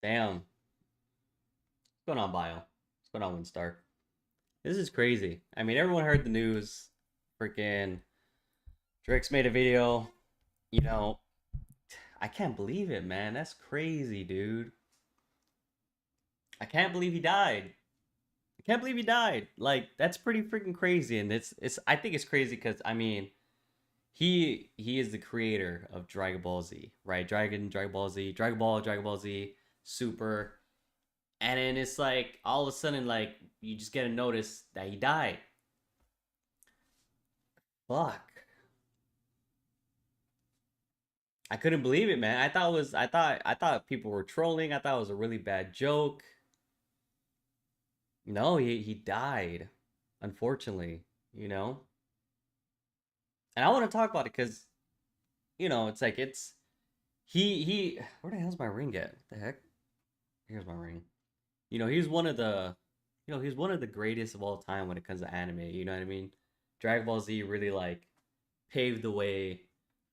Damn. What's going on, Bio? What's going on, Winstar? This is crazy. I mean, everyone heard the news. Freaking Drake's made a video. You know, I can't believe it, man. That's crazy, dude. I can't believe he died. I can't believe he died. Like, that's pretty freaking crazy. And it's I think it's crazy because I mean, he is the creator of Dragon Ball Z, right? Dragon Ball Z, Dragon Ball Z, Super. And then it's like all of a sudden, like you just get a notice that he died. Fuck. I couldn't believe it, man. I thought people were trolling. I thought it was a really bad joke. No, he died, unfortunately, you know? And I want to talk about it because, it's like it's he where the hell's my ring at? What the heck? Here's my ring. He's one of the he's one of the greatest of all time when it comes to anime, you know what I mean? Dragon Ball Z really like paved the way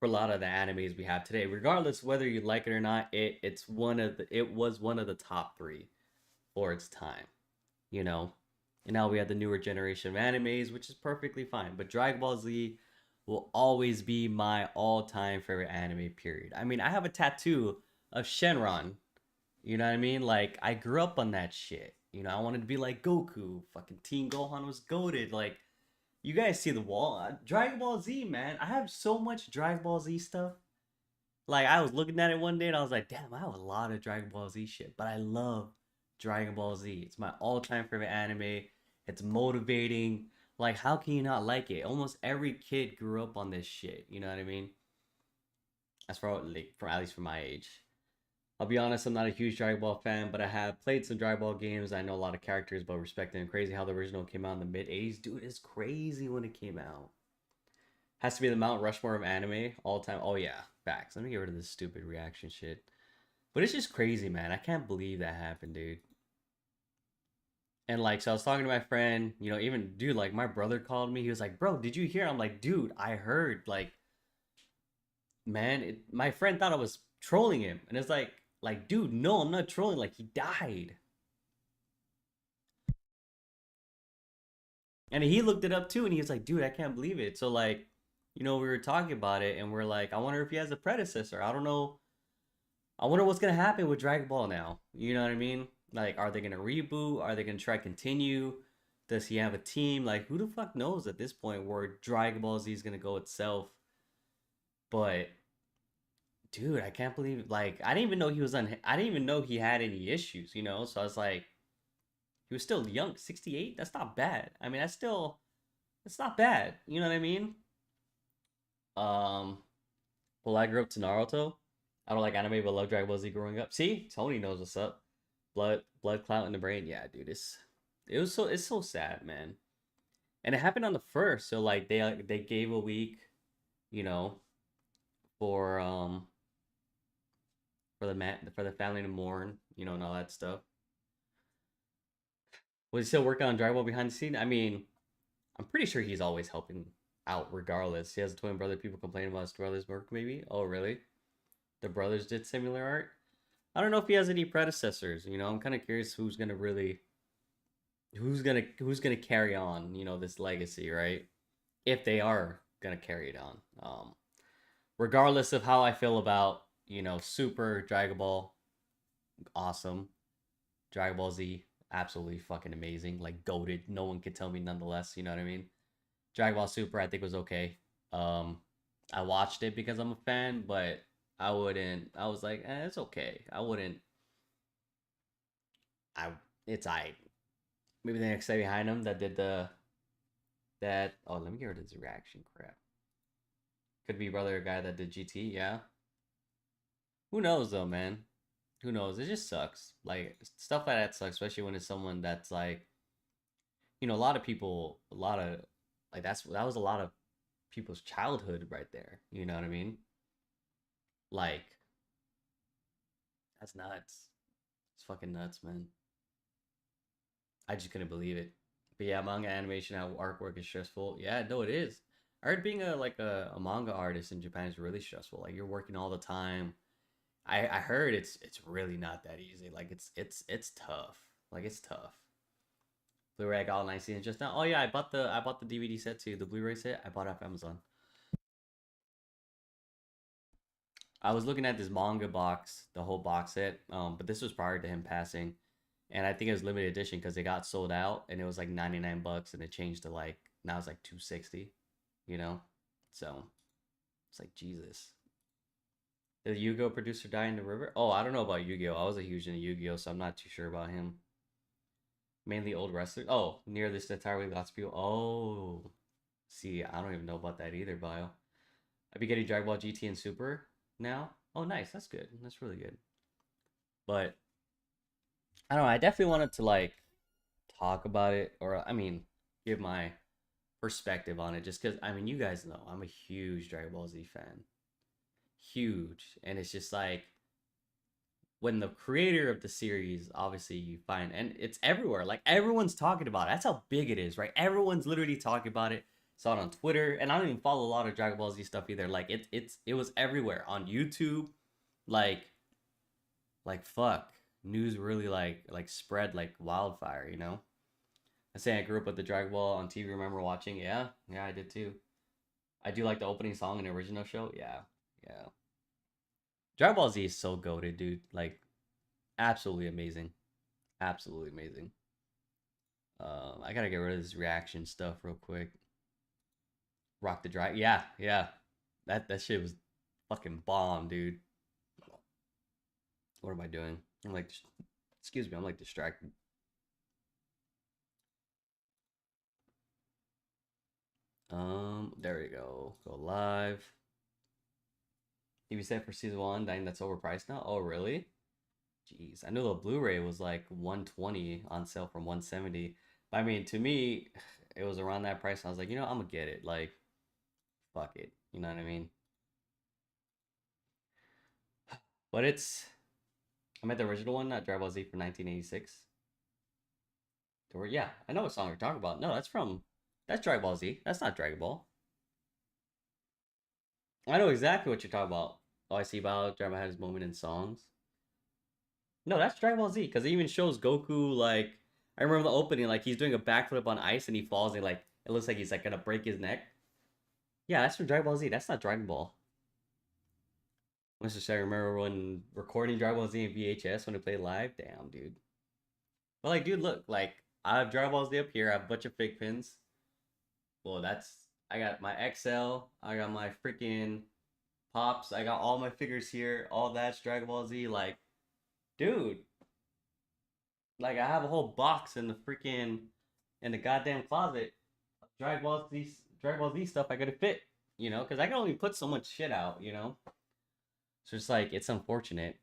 for a lot of the animes we have today. Regardless whether you like it or not, it was one of the top 3 for its time, you know. And now we have the newer generation of animes, which is perfectly fine. But Dragon Ball Z will always be my all-time favorite anime, period. I mean, I have a tattoo of Shenron. You know what I mean? Like, I grew up on that shit. I wanted to be like Goku. Fucking Team Gohan was goated. Like, you guys see the wall. Dragon Ball Z, man. I have so much Dragon Ball Z stuff. Like, I was looking at it one day and I was like, damn, I have a lot of Dragon Ball Z shit. But I love Dragon Ball Z. It's my all-time favorite anime. It's motivating. Like, how can you not like it? Almost every kid grew up on this shit. You know what I mean? As far like, for at least for my age. I'll be honest, I'm not a huge Dragon Ball fan, but I have played some Dragon Ball games. I know a lot of characters, but respect them. Crazy how the original came out in the mid 80s. Dude, it's crazy when it came out. Has to be the Mount Rushmore of anime all time. Oh, yeah, facts. Let me get rid of this stupid reaction shit. But it's just crazy, man. I can't believe that happened, dude. And like, so I was talking to my friend, even dude, like my brother called me. He was like, bro, did you hear? I'm like, dude, I heard. Like, man, my friend thought I was trolling him. And it's like, dude, no, I'm not trolling. Like, he died. And he looked it up too, and he was like, dude, I can't believe it. So like, we were talking about it, and we're like, I wonder if he has a predecessor. I don't know. I wonder what's gonna happen with Dragon Ball now. You know what I mean? Like, are they gonna reboot? Are they gonna try to continue? Does he have a team? Like, who the fuck knows at this point where Dragon Ball Z is gonna go itself? But dude, I can't believe like I didn't even know he was on. I didn't even know he had any issues. So I was like, he was still young, 68. That's not bad. I mean, that's not bad. You know what I mean? Um, well, I grew up to Naruto. I don't like anime, but love Dragon Ball Z growing up. See, Tony knows what's up. Blood clot in the brain. Yeah, dude, it's so sad, man. And it happened on the first, so like they gave a week, you know, for for the family to mourn, and all that stuff. Was he still working on Dragon Ball behind the scene? I mean, I'm pretty sure he's always helping out regardless. He has a twin brother. People complain about his brother's work, maybe. Oh, really? The brothers did similar art. I don't know if he has any predecessors. I'm kind of curious who's gonna carry on, this legacy, right? If they are gonna carry it on. Regardless of how I feel about, Super Dragon Ball, awesome. Dragon Ball Z, absolutely fucking amazing. Like goated. No one could tell me nonetheless, you know what I mean? Dragon Ball Super I think was okay. I watched it because I'm a fan, but I was like, it's okay. I wouldn't I it's I maybe the next guy behind him that did that oh let me get rid of this reaction crap. Could be brother a guy that did GT, yeah. Who knows though, man? Who knows? It just sucks. Like stuff like that sucks, especially when it's someone that's like, a lot of people, a lot of like that was a lot of people's childhood right there. You know what I mean? Like that's nuts. It's fucking nuts, man. I just couldn't believe it. But yeah, manga animation, how artwork is stressful. Yeah, no, it is. I heard being a manga artist in Japan is really stressful. Like you're working all the time. I heard it's really not that easy. Like it's tough. Like it's tough. Blu-ray I got on IC just now. Oh yeah, I bought the DVD set too. The Blu-ray set I bought off Amazon. I was looking at this manga box, the whole box set, but this was prior to him passing, and I think it was limited edition because it got sold out and it was like 99 bucks and it changed to like now it's like 260, you know. So it's like Jesus. Did the Yu-Gi-Oh producer die in the river? Oh, I don't know about Yu-Gi-Oh. I was a huge into Yu-Gi-Oh, so I'm not too sure about him. Mainly old wrestlers. Oh, near this entirely lots of people. Oh, see, I don't even know about that either, Bio. I'd be getting Dragon Ball GT and Super now. Oh, nice. That's good. That's really good. But I don't know. I definitely wanted to like talk about it, or I mean, give my perspective on it, just because I mean, you guys know I'm a huge Dragon Ball Z fan, huge, and it's just like when the creator of the series, obviously you find, and it's everywhere, like everyone's talking about it. That's how big it is, right? Everyone's literally talking about it. Saw it on Twitter, and I don't even follow a lot of Dragon Ball Z stuff either. Like it was everywhere on YouTube, like fuck, news really like spread like wildfire, you know. I say I grew up with the Dragon Ball on TV. Remember watching? Yeah, yeah, I did too. I do like the opening song in the original show. Yeah, yeah. Dragon Ball Z is so goated, dude. Like absolutely amazing, absolutely amazing. I gotta get rid of this reaction stuff real quick. Rock the Dragon. Yeah, yeah. That shit was fucking bomb, dude. What am I doing? I'm like, excuse me, I'm like distracted. There we go. Go live. TV set for season one, dang, that's overpriced now. Oh, really? Jeez, I know the Blu-ray was like 120 on sale from 170. But I mean, to me, it was around that price. I was like, you know, I'm gonna get it. Like, fuck it. You know what I mean? But it's, I meant the original one, not Dragon Ball Z from 1986. Or yeah, I know what song you're talking about. No, that's Dragon Ball Z. That's not Dragon Ball. I know exactly what you're talking about. Oh, I see. About Dragon Ball had his moment in songs. No, that's Dragon Ball Z because it even shows Goku like I remember the opening like he's doing a backflip on ice and he falls and like it looks like he's like gonna break his neck. Yeah, that's from Dragon Ball Z. That's not Dragon Ball. Mr. Say, remember when recording Dragon Ball Z in VHS when it played live? Damn, dude. But like, dude, look, like I have Dragon Ball Z up here. I have a bunch of fake pins. Well, that's I got my XL. I got my freaking pops. I got all my figures here. All that's Dragon Ball Z. Like, dude, like I have a whole box in the freaking in the goddamn closet. Dragon Ball Z stuff I gotta fit, you know, because I can only put so much shit out, you know. So it's like it's unfortunate.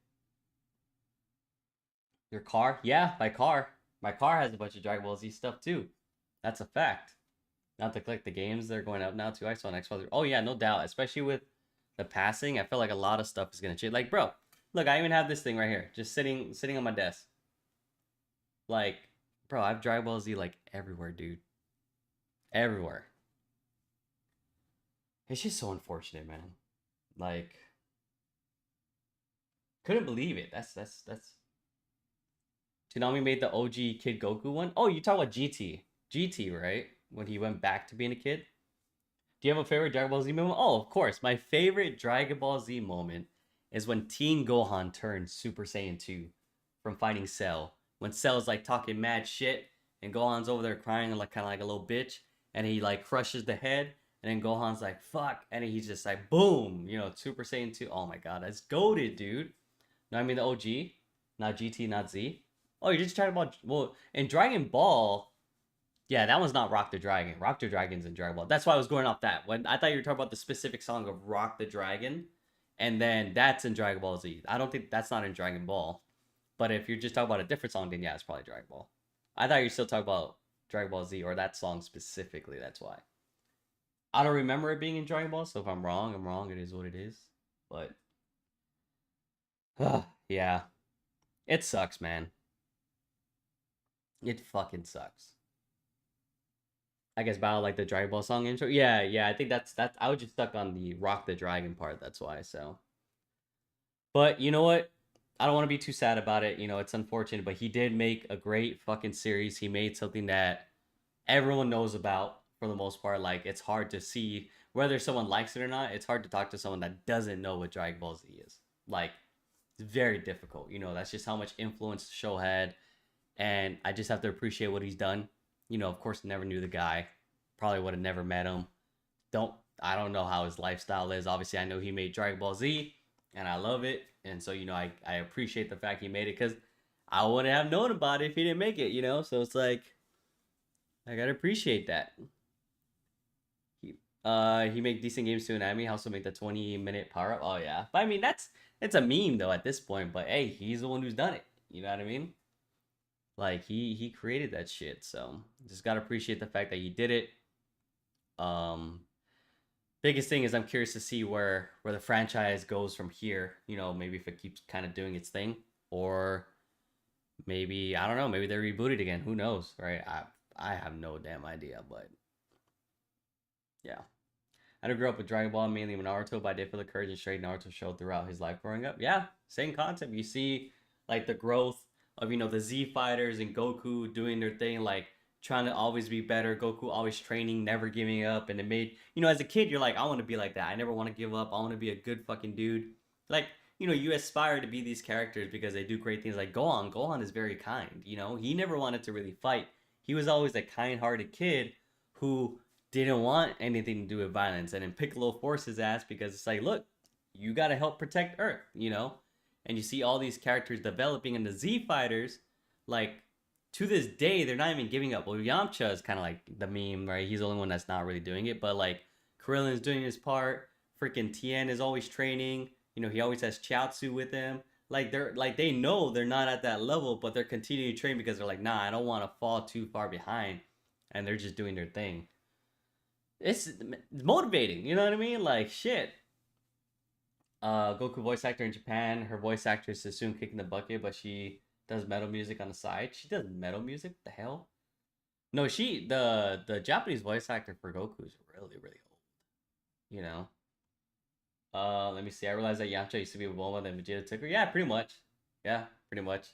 Your car, yeah, my car. My car has a bunch of Dragon Ball Z stuff too. That's a fact. Not to click the games, they're going up now too. I saw an Xbox. Oh yeah, no doubt. Especially with the passing, I feel like a lot of stuff is gonna change. Like, bro, look, I even have this thing right here, just sitting on my desk. Like, bro, I have Dragon Ball Z like everywhere, dude. Everywhere. It's just so unfortunate, man. Like, couldn't believe it. That's. Toonami made the OG Kid Goku one. Oh, you talk about GT. GT, right? When he went back to being a kid. Do you have a favorite Dragon Ball Z moment? Oh, of course. My favorite Dragon Ball Z moment is when Teen Gohan turned Super Saiyan 2 from fighting Cell. When Cell's like talking mad shit and Gohan's over there crying like kind of like a little bitch and he like crushes the head and then Gohan's like fuck and he's just like boom, you know, Super Saiyan 2. Oh my god, that's goated, dude. No, I mean the OG, not GT, not Z. Oh, you're just talking about well in Dragon Ball. Yeah, that one's not Rock the Dragon. Rock the Dragon's in Dragon Ball. That's why I was going off that. When I thought you were talking about the specific song of Rock the Dragon, and then that's in Dragon Ball Z. I don't think that's not in Dragon Ball. But if you're just talking about a different song, then yeah, it's probably Dragon Ball. I thought you were still talking about Dragon Ball Z or that song specifically. That's why. I don't remember it being in Dragon Ball, so if I'm wrong, I'm wrong. It is what it is. But yeah, it sucks, man. It fucking sucks. I guess Battle like the Dragon Ball song intro. Yeah, yeah. I think that's. I was just stuck on the Rock the Dragon part. That's why. So But you know what? I don't want to be too sad about it. You know, it's unfortunate, but he did make a great fucking series. He made something that everyone knows about for the most part. Like, it's hard to see whether someone likes it or not. It's hard to talk to someone that doesn't know what Dragon Ball Z is. Like, it's very difficult. You know, that's just how much influence the show had. And I just have to appreciate what he's done. You know, of course, never knew the guy. Probably would have never met him. I don't know how his lifestyle is. Obviously, I know he made Dragon Ball Z, and I love it. And so, you know, I appreciate the fact he made it because I wouldn't have known about it if he didn't make it, you know? So it's like, I gotta appreciate that. He make decent games too, and I mean, also make the 20-minute power up. Oh yeah, but I mean it's a meme though at this point. But hey, he's the one who's done it. You know what I mean? Like he created that shit. So just gotta appreciate the fact that he did it. Um, Biggest thing is I'm curious to see where the franchise goes from here. You know, maybe if it keeps kind of doing its thing, or maybe I don't know. Maybe they reboot it again. Who knows, right? I have no damn idea, but yeah. I didn't grow up with Dragon Ball, mainly with Naruto, but I did feel the courage and straight Naruto showed throughout his life growing up. Yeah, same concept. You see, like, the growth of, you know, the Z fighters and Goku doing their thing, like, trying to always be better. Goku always training, never giving up. And it made, you know, as a kid, you're like, I want to be like that. I never want to give up. I want to be a good fucking dude. Like, you know, you aspire to be these characters because they do great things. Like Gohan. Gohan is very kind, you know? He never wanted to really fight. He was always a kind hearted kid who didn't want anything to do with violence. And then Piccolo forced his ass because it's like, look, you got to help protect Earth, you know? And you see all these characters developing in the Z Fighters, like, to this day, they're not even giving up. Well, Yamcha is kind of like the meme, right? He's the only one that's not really doing it. But, like, Krillin's doing his part. Freaking Tien is always training. You know, he always has Chiaotzu with him. Like, they know they're not at that level, but they're continuing to train because they're like, nah, I don't want to fall too far behind. And they're just doing their thing. It's motivating, you know what I mean? Like, shit. Goku voice actor in Japan. Her voice actress is soon kicking the bucket, but she does metal music on the side. She does metal music? What the hell? No, the Japanese voice actor for Goku is really really old. You know. Let me see. I realized that Yamcha used to be with Bulma, then Vegeta took her. Yeah, pretty much. Yeah, pretty much.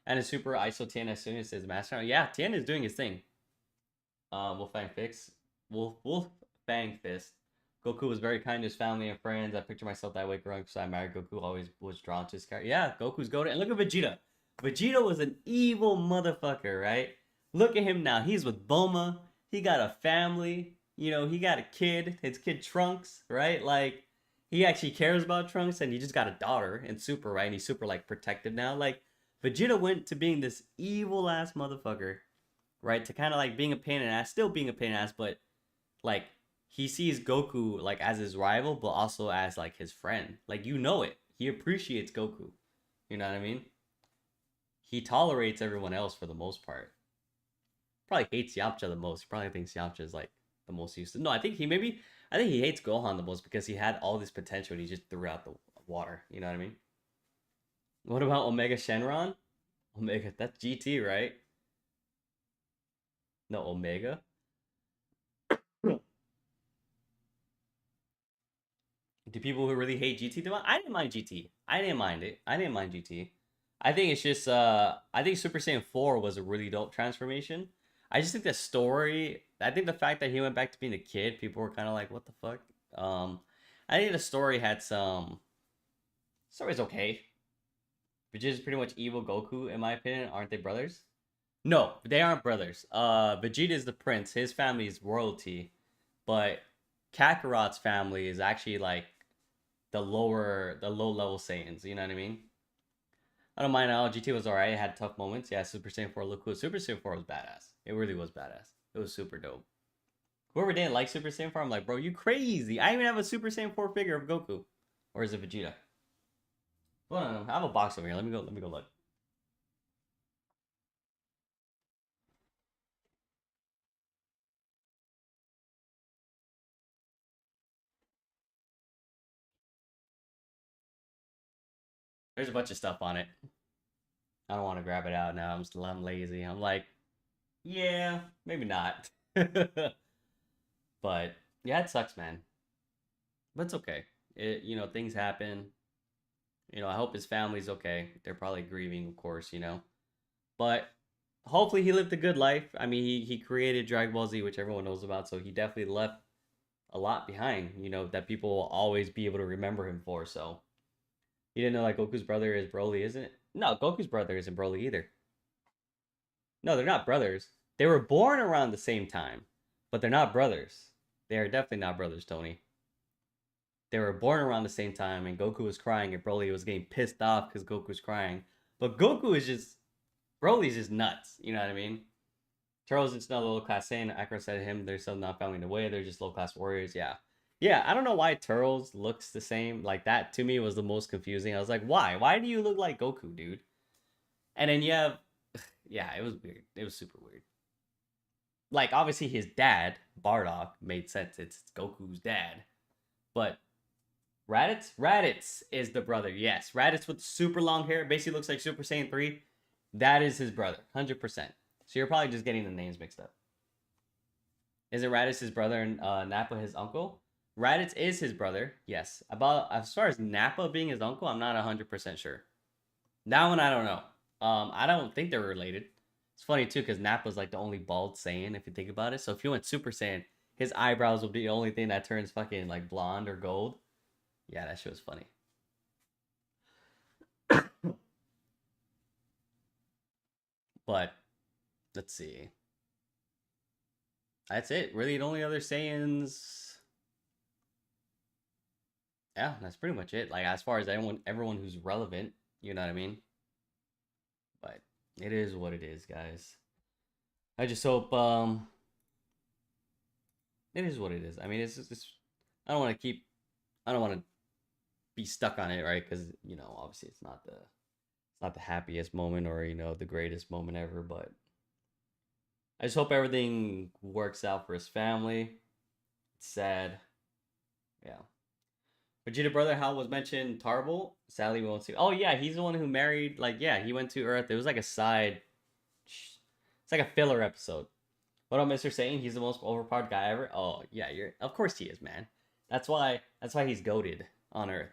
And a super ISO Tien as soon as his master. Yeah, Tien is doing his thing. Wolfang Fix. Wolfang Fist. Goku was very kind to his family and friends. I picture myself that way growing up, so I married Goku. Always was drawn to his character. Yeah, Goku's goated. And look at Vegeta. Vegeta was an evil motherfucker, right? Look at him now. He's with Bulma. He got a family. You know, he got a kid. His kid Trunks, right? Like, he actually cares about Trunks, and he just got a daughter in Super, right? And he's super, like, protective now. Like, Vegeta went to being this evil ass motherfucker, right? To kind of like being a pain in the ass, still being a pain in the ass, but like he sees Goku like as his rival, but also as like his friend. Like, you know it. He appreciates Goku. You know what I mean? He tolerates everyone else for the most part. Probably hates Yamcha the most. He probably thinks Yamcha is like the most useless. No, I think he hates Gohan the most because he had all this potential and he just threw out the water. You know what I mean? What about Omega Shenron? Omega, that's GT, right? No, Omega. Do people who really hate GT do it? I didn't mind GT. I didn't mind it. I didn't mind GT. I think it's just I think Super Saiyan 4 was a really dope transformation. I just think the story, I think the fact that he went back to being a kid, people were kind of like, what the fuck? I think the story had some story's okay. Vegeta's pretty much evil Goku, in my opinion. Aren't they brothers? No, they aren't brothers. Vegeta is the prince. His family is royalty, but Kakarot's family is actually like the low level Saiyans. You know what I mean? I don't mind how GT was alright. It had tough moments. Yeah, Super Saiyan 4 looked cool. Super Saiyan 4 was badass. It really was badass. It was super dope. Whoever didn't like Super Saiyan 4, I'm like, bro, you crazy. I even have a Super Saiyan 4 figure of Goku. Or is it Vegeta? Well, no, I have a box over here. Let me go look. There's a bunch of stuff on it. I don't want to grab it out now. I'm lazy. I'm like, yeah, maybe not. But yeah, it sucks, man. But it's okay. It, you know, things happen. You know, I hope his family's okay. They're probably grieving, of course, you know. But hopefully he lived a good life. I mean, he created Dragon Ball Z, which everyone knows about, so he definitely left a lot behind, you know, that people will always be able to remember him for. So you didn't know like Goku's brother is Broly, isn't it? No, Goku's brother isn't Broly either. No, they're not brothers. They were born around the same time, but they're not brothers. They are definitely not brothers, Tony. They were born around the same time, and Goku was crying, and Broly was getting pissed off because Goku was crying. But Goku is just Broly's just nuts. You know what I mean? Turtles is not a low class Saiyan. Akira said to him, "There's some not family in the way. They're just low class warriors." Yeah, yeah. I don't know why Turtles looks the same. Like that to me was the most confusing. I was like, why? Why do you look like Goku, dude? And then you have, yeah, it was weird. It was super weird. Like obviously his dad Bardock made sense. It's Goku's dad, but Raditz is the brother. Yes, Raditz with super long hair, basically looks like Super Saiyan 3. That is his brother, 100%. So you're probably just getting the names mixed up. Isn't Raditz his brother and Nappa his uncle? Raditz is his brother, yes. About as far as Nappa being his uncle, I'm not 100% sure. That one I don't know. I don't think they're related. It's funny too because Nappa's like the only bald Saiyan if you think about it. So if you went Super Saiyan, his eyebrows will be the only thing that turns fucking like blonde or gold. Yeah, that shit was funny. But let's see. That's it. Really, the only other Saiyans. Yeah, that's pretty much it. Like as far as everyone who's relevant, you know what I mean. But it is what it is, guys. I just hope it is what it is. I mean, it's just I don't want to keep. I don't want to be stuck on it, right? Because you know, obviously, it's not the happiest moment or you know the greatest moment ever. But I just hope everything works out for his family. It's sad. Yeah. Vegeta brother Hal was mentioned. Tarble. Sadly, we won't see. Oh yeah, he's the one who married. Like yeah, he went to Earth. It was like a side. It's like a filler episode. What up, Mr. Satan? He's the most overpowered guy ever. Oh yeah, you're. Of course he is, man. That's why. That's why he's goated on Earth.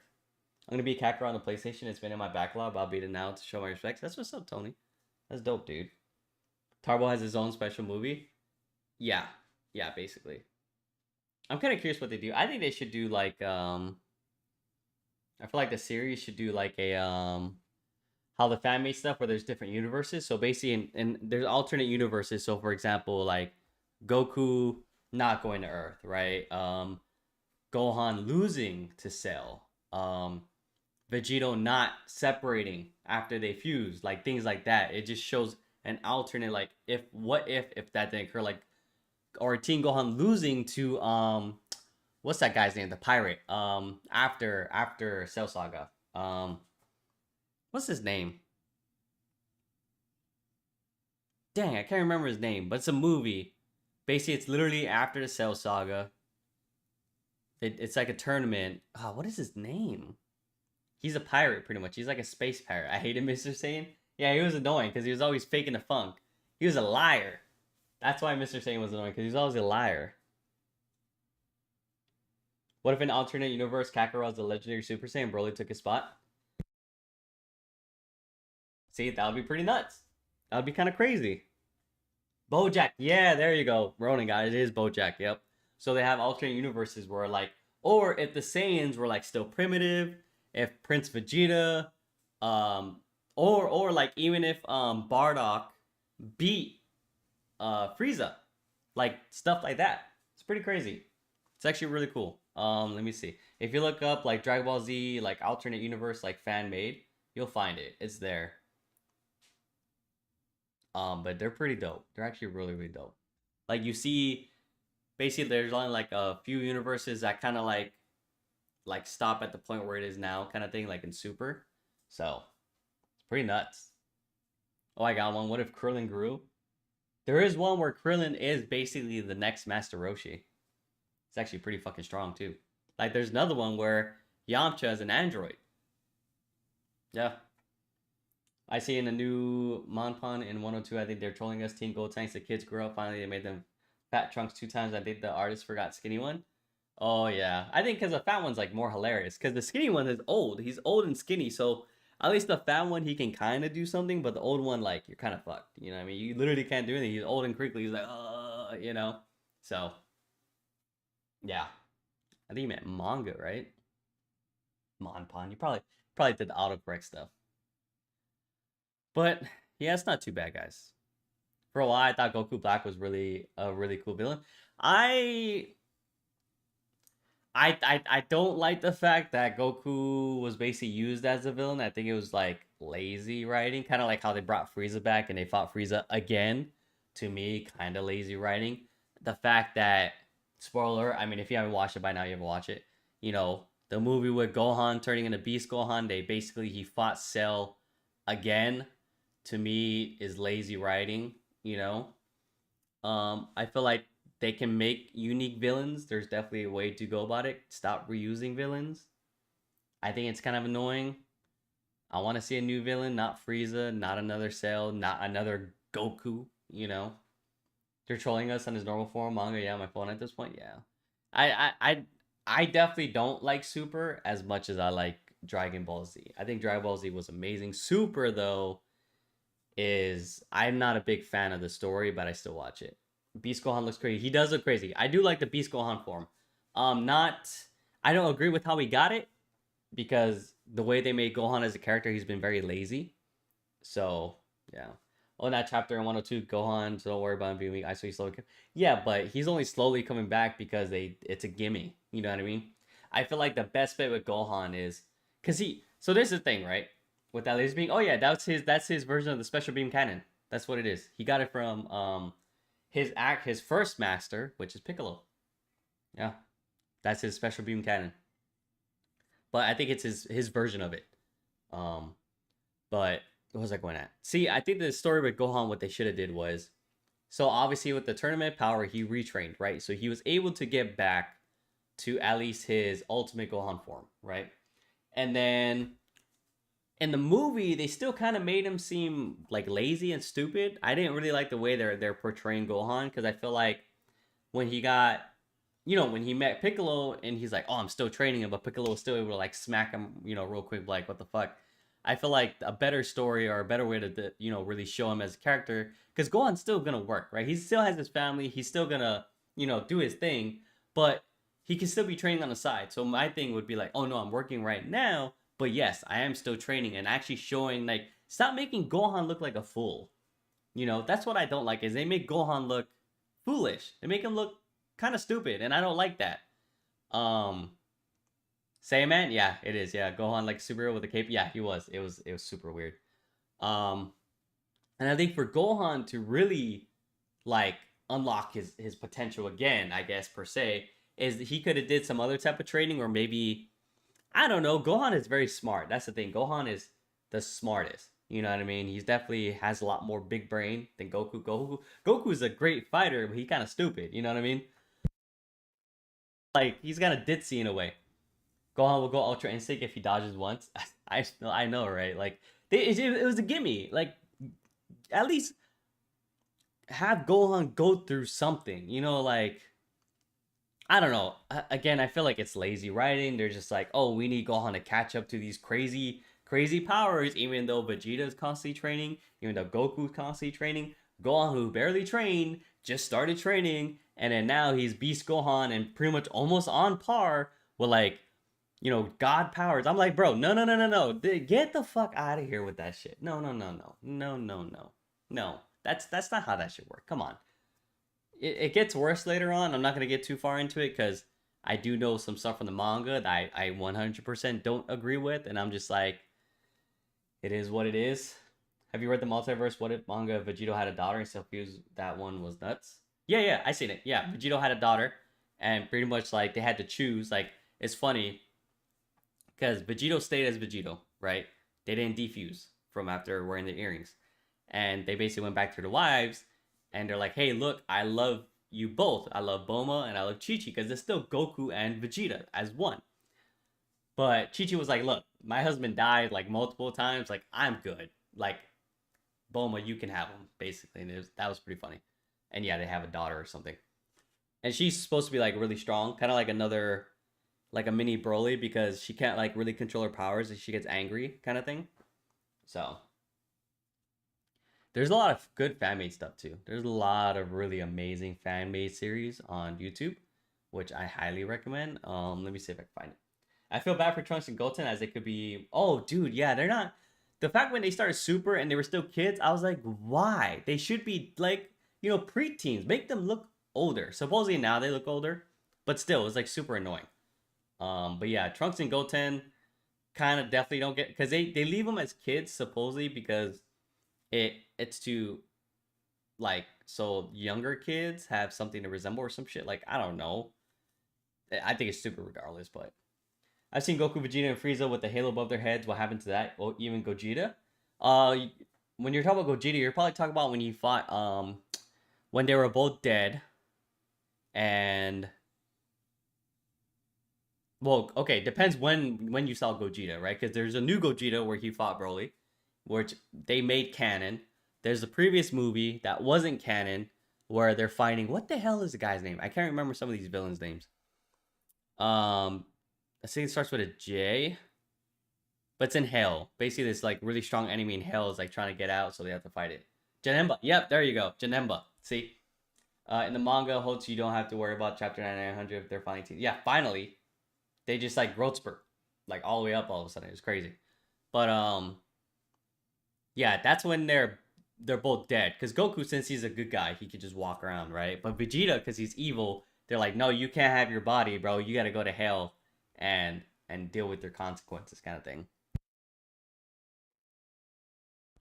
I'm gonna be Kakarot on the PlayStation. It's been in my backlog. I'll beat it now to show my respects. That's what's up, Tony. That's dope, dude. Tarbo has his own special movie. Yeah, yeah, basically. I'm kind of curious what they do. I think they should do like I feel like the series should do like a how the fan made stuff where there's different universes. So basically, in there's alternate universes. So for example, like Goku not going to Earth, right? Gohan losing to Cell. Vegito not separating after they fuse, like things like that. It just shows an alternate, like if what if that didn't occur, like or Teen Gohan losing to what's that guy's name? The pirate. After Cell Saga. What's his name? Dang, I can't remember his name, but it's a movie. Basically, it's literally after the Cell Saga. It's like a tournament. Oh, what is his name? He's a pirate, pretty much. He's like a space pirate. I hate him, Mr. Satan. Yeah, he was annoying because he was always faking the funk. He was a liar. That's why Mr. Satan was annoying because he was always a liar. What if in alternate universe Kakarot's the legendary Super Saiyan Broly took his spot? See, that would be pretty nuts. That would be kind of crazy. Bojack, yeah, there you go. Ronan, guys, it is Bojack. Yep. So they have alternate universes where like, or if the Saiyans were like still primitive, if Prince Vegeta, or like even if Bardock beat Frieza, like stuff like that. It's pretty crazy. It's actually really cool. Let me see. If you look up like Dragon Ball Z, like alternate universe, like fan made, you'll find it. It's there. But they're pretty dope. They're actually really, really dope. Like you see, basically there's only like a few universes that kind of like stop at the point where it is now, kind of thing, like in Super. So it's pretty nuts. Oh, I got one. What if Krillin grew? There is one where Krillin is basically the next Master Roshi. It's actually pretty fucking strong too. Like there's another one where Yamcha is an android. Yeah. I see in the new Monpon in 102, I think they're trolling us. Teen Gold Tanks, the kids grew up. Finally, they made them fat trunks 2 times. I think the artist forgot skinny one. Oh yeah, I think because the fat one's like more hilarious. Because the skinny one is old. He's old and skinny, so at least the fat one he can kind of do something, but the old one like you're kind of fucked. You know what I mean? You literally can't do anything. He's old and crinkly. He's like, you know. So yeah, I think you meant manga, right? Monpon. You probably did the autocorrect stuff, but yeah, it's not too bad, guys. For a while, I thought Goku Black was really a really cool villain. I I don't like the fact that Goku was basically used as a villain. I think it was like lazy writing, kind of like how they brought Frieza back and they fought Frieza again. To me, kind of lazy writing. The fact that spoiler, I mean, if you haven't watched it by now, you haven't watched it. You know, the movie with Gohan turning into Beast Gohan, they basically he fought Cell again. To me, is lazy writing. You know, I feel like they can make unique villains. There's definitely a way to go about it. Stop reusing villains. I think it's kind of annoying. I want to see a new villain, not Frieza, not another Cell, not another Goku. You know, they're trolling us on his normal form manga. Yeah, my phone at this point. Yeah, I I I, I definitely don't like Super as much as I like Dragon Ball Z. I think Dragon Ball Z was amazing. Super though is I'm not a big fan of the story, but I still watch it. Beast Gohan looks crazy. He does look crazy. I do like the Beast Gohan form. Not I don't agree with how he got it because the way they made Gohan as a character, he's been very lazy. So yeah. Oh, in that chapter in 102, Gohan, so don't worry about him being weak. I saw you slowly. Yeah, but he's only slowly coming back because it's a gimme. You know what I mean? I feel like the best bit with Gohan is because he. So this is the thing, right? With that laser beam. Oh yeah, that's his version of the special beam cannon. That's what it is. He got it from his first master, which is Piccolo. Yeah, that's his special beam cannon. But I think it's his version of it. Um, but what was I going at? See, I think the story with Gohan, what they should have did was, so obviously with the tournament power, he retrained, right? So he was able to get back to at least his ultimate Gohan form, right? And then in the movie, they still kind of made him seem like lazy and stupid. I didn't really like the way they're portraying Gohan because I feel like when he got, when he met Piccolo and he's like, "Oh, I'm still training him," but Piccolo was still able to like smack him, real quick, like, "What the fuck?" I feel like a better story or a better way to, really show him as a character because Gohan's still gonna work, right? He still has his family. He's still gonna, do his thing, but he can still be training on the side. So my thing would be like, "Oh no, I'm working right now." But yes, I am still training and actually showing like stop making Gohan look like a fool. That's what I don't like is they make Gohan look foolish. They make him look kind of stupid, and I don't like that. Um, Saiyaman, yeah, it is. Yeah, Gohan like superhero with a cape. Yeah, he was. It was super weird. Um, and I think for Gohan to really like unlock his potential again, I guess per se, is he could have did some other type of training or maybe I don't know. Gohan is very smart. That's the thing. Gohan is the smartest. You know what I mean? He's definitely has a lot more big brain than Goku. Goku is a great fighter, but he kind of stupid. You know what I mean? Like he's kind of ditzy in a way. Gohan will go Ultra Instinct if he dodges once. I know, right? Like it was a gimme. Like at least have Gohan go through something. Like I don't know. Again, I feel like it's lazy writing. They're just like, oh, we need Gohan to catch up to these crazy, crazy powers, even though Vegeta's constantly training, even though Goku's constantly training. Gohan, who barely trained, just started training, and then now he's Beast Gohan and pretty much almost on par with like, God powers. I'm like, bro, no, no, no, no, no. Get the fuck out of here with that shit. No, no, no, no, no, no, no, no. That's not how that should work. Come on, it gets worse later on. I'm not going to get too far into it because I do know some stuff from the manga that I 100% don't agree with. And I'm just like, it is what it is. Have you read the Multiverse What If manga? Vegito had a daughter and still feels that one was nuts. Yeah, yeah, I seen it. Yeah, Vegito had a daughter and pretty much like they had to choose. Like, it's funny because Vegito stayed as Vegito, right? They didn't defuse from after wearing the earrings. And they basically went back to their wives and they're like, hey, look, I love you both. I love Boma and I love Chi Chi because it's still Goku and Vegeta as one. But Chi Chi was like, look, my husband died like multiple times. Like, I'm good. Like, Boma, you can have him, basically. And that was pretty funny. And yeah, they have a daughter or something. and she's supposed to be like really strong, kind of like another, like a mini Broly, because she can't like really control her powers and she gets angry, kind of thing. So there's a lot of good fan made stuff too. There's a lot of really amazing fan made series on YouTube, which I highly recommend. Let me see if I can find it. I feel bad for Trunks and Goten as it could be. Oh, dude, yeah, they're not. The fact when they started Super and they were still kids, I was like, why? They should be like, preteens. Make them look older. Supposedly now they look older, but still, it's like super annoying. But yeah, Trunks and Goten kind of definitely don't get, because they leave them as kids supposedly because it's to like, so younger kids have something to resemble or some shit. Like, I don't know. I think it's stupid regardless, but I've seen Goku, Vegeta, and Frieza with the halo above their heads. What happened to that? Or even Gogeta. When you're talking about Gogeta, you're probably talking about when he fought when they were both dead. And well, okay, depends when you saw Gogeta, right? Because there's a new Gogeta where he fought Broly, which they made canon. There's the previous movie that wasn't canon where they're fighting. What the hell is the guy's name? I can't remember some of these villains' names. I think it starts with a J, but it's in hell. Basically, this like really strong enemy in hell is like trying to get out, so they have to fight it. Janemba. Yep, there you go. Janemba. See? In the manga, Hotsu, you don't have to worry about chapter 9900 if they're fighting teams. Yeah, finally. They just like growth spurt. Like all the way up all of a sudden. It's crazy. But yeah, that's when they're both dead. Because Goku, since he's a good guy, he could just walk around, right? But Vegeta, because he's evil, they're like, no, you can't have your body, bro. You gotta go to hell and deal with your consequences, kind of thing.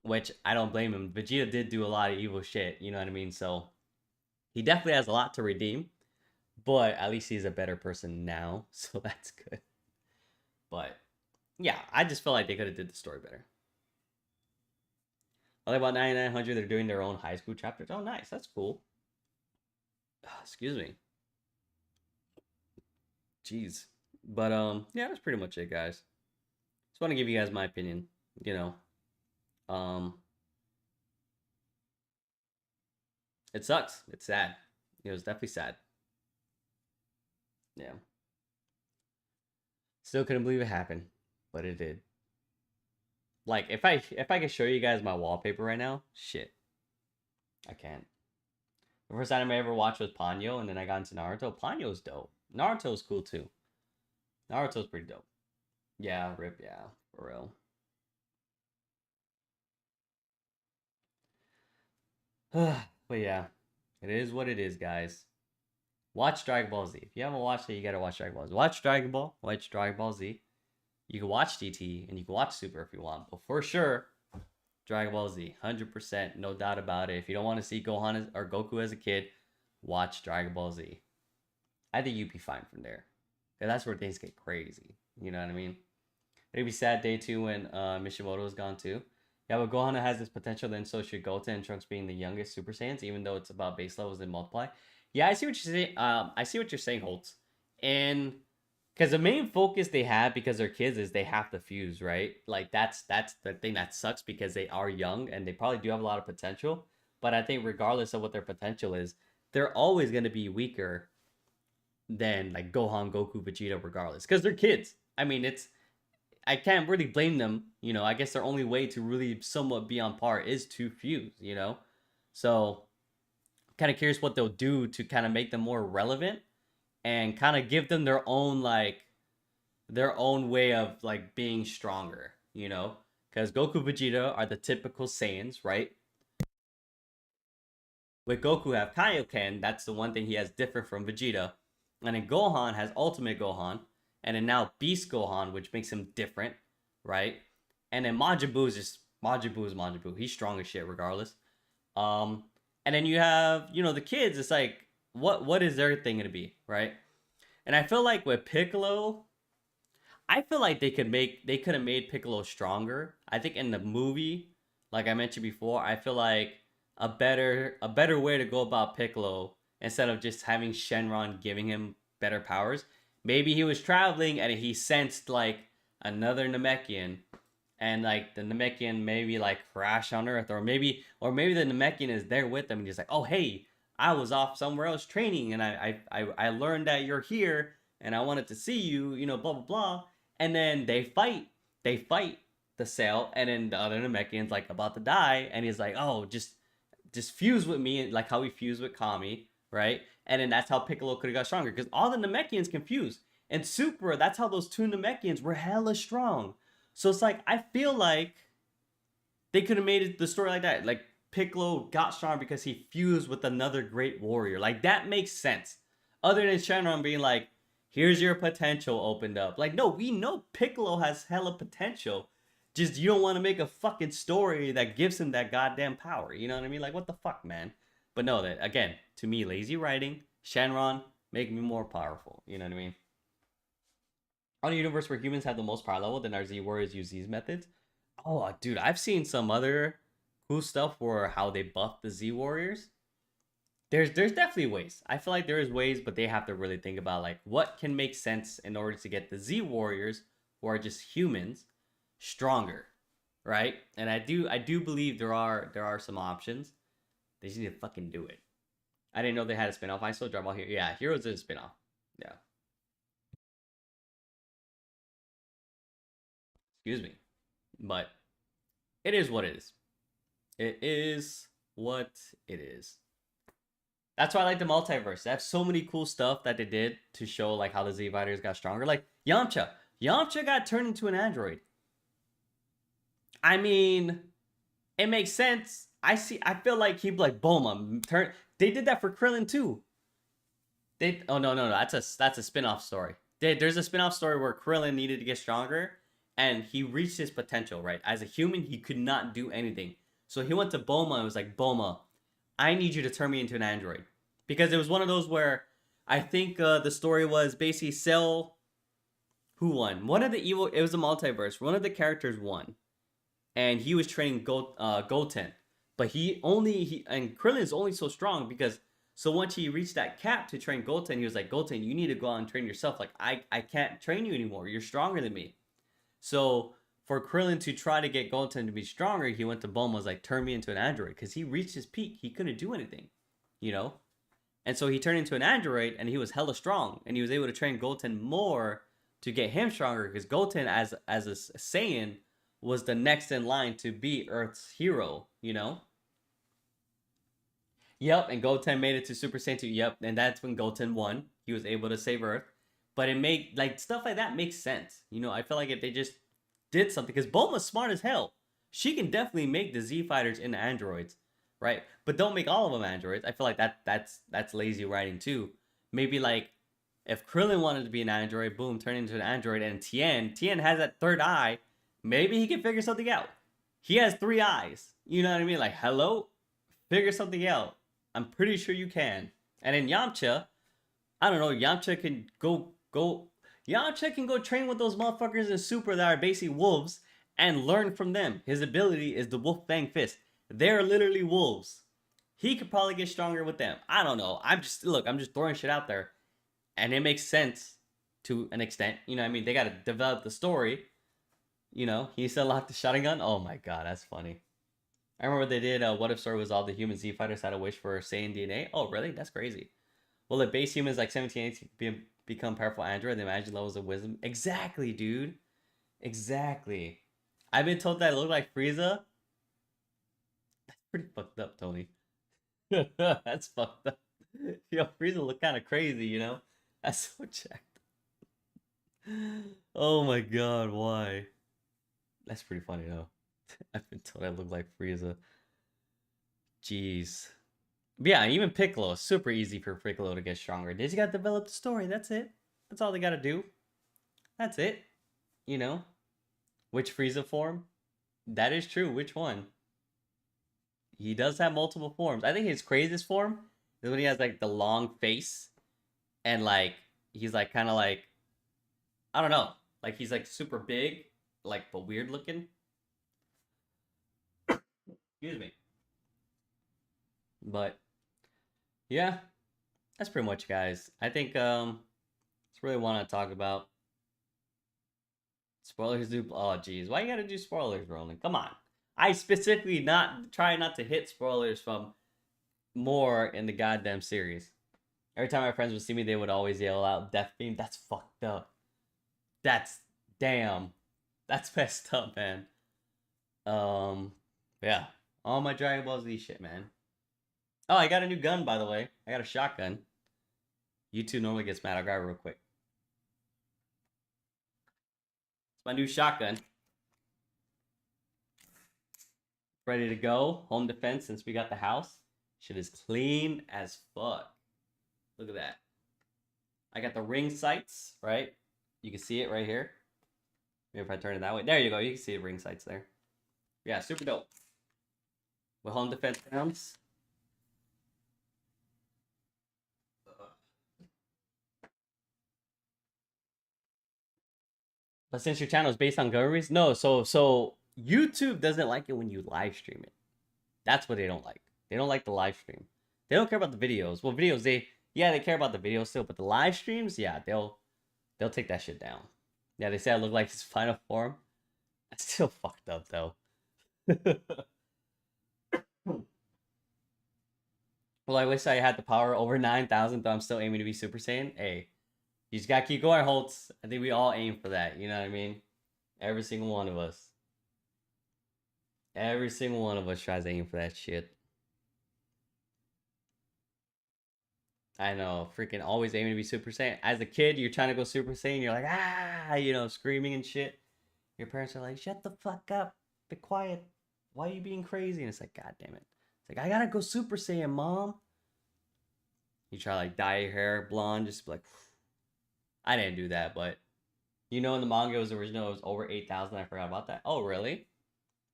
Which I don't blame him. Vegeta did do a lot of evil shit, you know what I mean? So he definitely has a lot to redeem, but at least he's a better person now, so that's good. But yeah, I just feel like they could have did the story better. I like about 9900, they're doing their own high school chapters. Oh, nice, that's cool. Excuse me. Jeez. But yeah, that's pretty much it, guys. Just want to give you guys my opinion. It sucks. It's sad. It was definitely sad. Yeah. Still couldn't believe it happened, but it did. Like if I could show you guys my wallpaper right now, shit, I can't. The first anime I ever watched was Ponyo, and then I got into Naruto. Ponyo's dope. Naruto's cool too. Naruto's pretty dope. Yeah, rip, yeah, for real. But yeah, it is what it is, guys. Watch Dragon Ball Z. If you haven't watched it, you gotta watch Dragon Ball Z. Watch Dragon Ball. Watch Dragon Ball Z. You can watch DT and you can watch Super if you want, but for sure, Dragon Ball Z, 100%, no doubt about it. If you don't want to see Gohan or Goku as a kid, watch Dragon Ball Z. I think you'd be fine from there. And that's where things get crazy. You know what I mean? It'd be sad day 2 when Mishimoto is gone too. Yeah, but Gohan has this potential, then so should Goten and Trunks being the youngest Super Saiyans, even though it's about base levels and multiply. Yeah, I see what you're saying. I see what you're saying, Holtz. And because the main focus they have because they're kids is they have to fuse, right? Like that's the thing that sucks because they are young and they probably do have a lot of potential. But I think regardless of what their potential is, they're always going to be weaker than like Gohan, Goku, Vegeta, regardless, because they're kids. I mean, I can't really blame them. I guess their only way to really somewhat be on par is to fuse. So kind of curious what they'll do to kind of make them more relevant and kind of give them their own way of like being stronger, because Goku, Vegeta are the typical Saiyans, right? With Goku have Kaioken, that's the one thing he has different from Vegeta, and then Gohan has Ultimate Gohan, and then now Beast Gohan, which makes him different, right? And then Majin Buu is just Majin Buu. He's strong as shit regardless. And then you have the kids. It's like what is their thing gonna be, right? And I feel like with Piccolo, I feel like they could have made Piccolo stronger. I think in the movie, like I mentioned before, I feel like a better way to go about Piccolo instead of just having Shenron giving him better powers. Maybe he was traveling and he sensed like another Namekian, and like the Namekian maybe like crash on Earth, or maybe the Namekian is there with them and he's like, oh hey, I was off somewhere else training, and I learned that you're here, and I wanted to see you, you know, blah blah blah. And then they fight the cell, and then the other Namekian's like about to die, and he's like, oh, just fuse with me, like how he fused with Kami, right? And then that's how Piccolo could have got stronger, because all the Namekians can fuse. And Super, that's how those two Namekians were hella strong. So it's like, I feel like they could have made it the story like that. Like, Piccolo got strong because he fused with another great warrior. Like, that makes sense. Other than Shenron being like, here's your potential opened up. Like, no, we know Piccolo has hella potential. Just you don't want to make a fucking story that gives him that goddamn power. You know what I mean? Like, what the fuck, man? But no, that again, to me, lazy writing. Shenron, make me more powerful. You know what I mean? On a universe where humans have the most power level, then our Z Warriors use these methods. Oh, dude, I've seen some other cool stuff for how they buff the Z Warriors. There's definitely ways. I feel like there is ways, but they have to really think about like what can make sense in order to get the Z Warriors, who are just humans, stronger, right? And I do believe there are some options. They just need to fucking do it. I didn't know they had a spinoff. I still drop all here. Yeah, Heroes is a spinoff. Yeah. Excuse me. But it is what it is. It is what it is. That's why I like the multiverse. They have so many cool stuff that they did to show like how the Z Fighters got stronger. Like Yamcha. Yamcha got turned into an android. I mean, it makes sense. I feel like he'd be like Bulma. They did that for Krillin too. Oh no, that's a spin-off story. There's a spin-off story where Krillin needed to get stronger and he reached his potential, right? As a human, he could not do anything. So he went to Bulma and was like, Bulma, I need you to turn me into an android. Because it was one of those where I think the story was basically Cell, who won? One of the evil, it was a multiverse. One of the characters won. And he was training Goten. But and Krillin is only so strong because, so once he reached that cap to train Goten, he was like, Goten, you need to go out and train yourself. Like, I can't train you anymore. You're stronger than me. So for Krillin to try to get Goten to be stronger, he went to Bulma, was like, turn me into an android. Because he reached his peak. He couldn't do anything, you know? And so he turned into an android, and he was hella strong. And he was able to train Goten more to get him stronger. Because Goten, as a Saiyan, was the next in line to be Earth's hero, you know? Yep, and Goten made it to Super Saiyan 2. Yep, and that's when Goten won. He was able to save Earth. But it made, like, stuff like that makes sense. You know, I feel like if they just did something, because Bulma's smart as hell. She can definitely make the Z Fighters into androids, right? But don't make all of them androids. I feel like that's lazy writing too. Maybe like, if Krillin wanted to be an android, boom, turn into an android, and Tien has that third eye, maybe he can figure something out. He has 3 eyes. You know what I mean? Like, hello? Figure something out. I'm pretty sure you can. And then Yamcha, I don't know, Yamcha can go Yamcha can go train with those motherfuckers in Super that are basically wolves and learn from them. His ability is the Wolf Fang Fist. They're literally wolves. He could probably get stronger with them. I don't know. I'm just throwing shit out there. And it makes sense to an extent. You know what I mean? They got to develop the story. You know, he still locked the Sharingan. Oh my god, that's funny. I remember they did What If story was all the human Z Fighters had a wish for Saiyan DNA. Oh, really? That's crazy. Well, the base humans like 17 become powerful android, the imagine levels of wisdom. Exactly, dude. Exactly. I've been told that I look like Frieza. That's pretty fucked up, Tony. That's fucked up. Yo, Frieza look kind of crazy, you know? That's so checked. Oh my god, why? That's pretty funny though. I've been told I look like Frieza. Jeez. But yeah, even Piccolo, super easy for Piccolo to get stronger. They just gotta develop the story. That's it. That's all they gotta do. That's it. You know? Which Frieza form? That is true. Which one? He does have multiple forms. I think his craziest form is when he has like the long face and like he's like kind of like, I don't know, like he's like super big, like but weird looking. Excuse me. But yeah, that's pretty much, guys. I think that's really want to talk about spoilers. Oh geez, why you gotta do spoilers, Roland? Come on. I specifically try not to hit spoilers from more in the goddamn series. Every time my friends would see me, they would always yell out Death Beam. That's fucked up. That's damn. That's messed up, man. Yeah. All my Dragon Ball Z shit, man. Oh, I got a new gun, by the way. I got a shotgun. YouTube normally gets mad. I'll grab it real quick. It's my new shotgun. Ready to go. Home defense since we got the house. Shit is clean as fuck. Look at that. I got the ring sights, right? You can see it right here. Maybe if I turn it that way. There you go. You can see the ring sights there. Yeah, super dope. With home defense rounds. But since your channel is based on gun reviews, no. So YouTube doesn't like it when you live stream it. That's what they don't like. They don't like the live stream. They don't care about the videos. Well, videos they care about the videos still, but the live streams, yeah, they'll take that shit down. Yeah, they say I look like his final form. That's still fucked up though. Well, I wish I had the power over 9,000, though I'm still aiming to be Super Saiyan. Hey, you just gotta keep going, Holtz. I think we all aim for that. You know what I mean? Every single one of us. Every single one of us tries to aim for that shit. I know, freaking always aiming to be Super Saiyan. As a kid, you're trying to go Super Saiyan, you're like, ah, you know, screaming and shit. Your parents are like, shut the fuck up, be quiet. Why are you being crazy? And it's like, god damn it. It's like, I gotta go Super Saiyan, mom. You try to like dye your hair blonde, just be like, I didn't do that, but you know, in the manga, it was original, it was over 8,000. I forgot about that. Oh, really?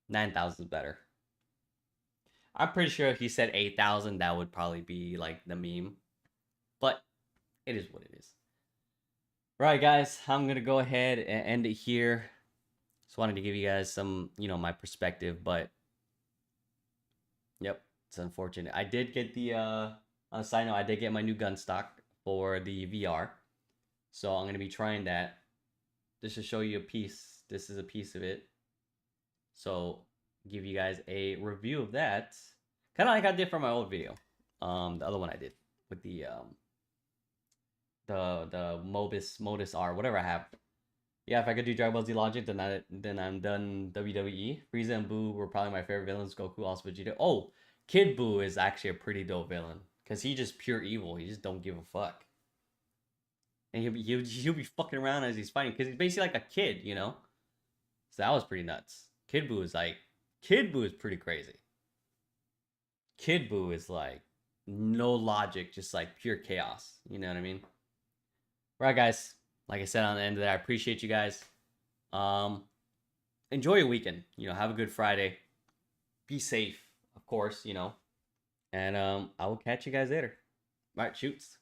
9,000 is better. I'm pretty sure if he said 8,000, that would probably be like the meme. But it is what it is. Right, guys, I'm going to go ahead and end it here. Just wanted to give you guys some, you know, my perspective, but yep, it's unfortunate. I did get the, on a side note, I did get my new gun stock for the VR. So I'm going to be trying that. Just to show you a piece. This is a piece of it. So give you guys a review of that. Kind of like I did for my old video. The other one I did with the Modus R, whatever I have. Yeah, if I could do Dragon Ball Z logic, then I'm done WWE. Frieza and Boo were probably my favorite villains. Goku, also Vegeta. Oh, Kid Buu is actually a pretty dope villain because he's just pure evil. He just don't give a fuck. And he'll be fucking around as he's fighting because he's basically like a kid, you know. So that was pretty nuts. Kid Buu is pretty crazy. Kid Buu is like no logic, just like pure chaos. You know what I mean? Right, guys. Like I said on the end of that, I appreciate you guys. Enjoy your weekend. You know, have a good Friday. Be safe, of course, you know. And I will catch you guys later. All right, shoots.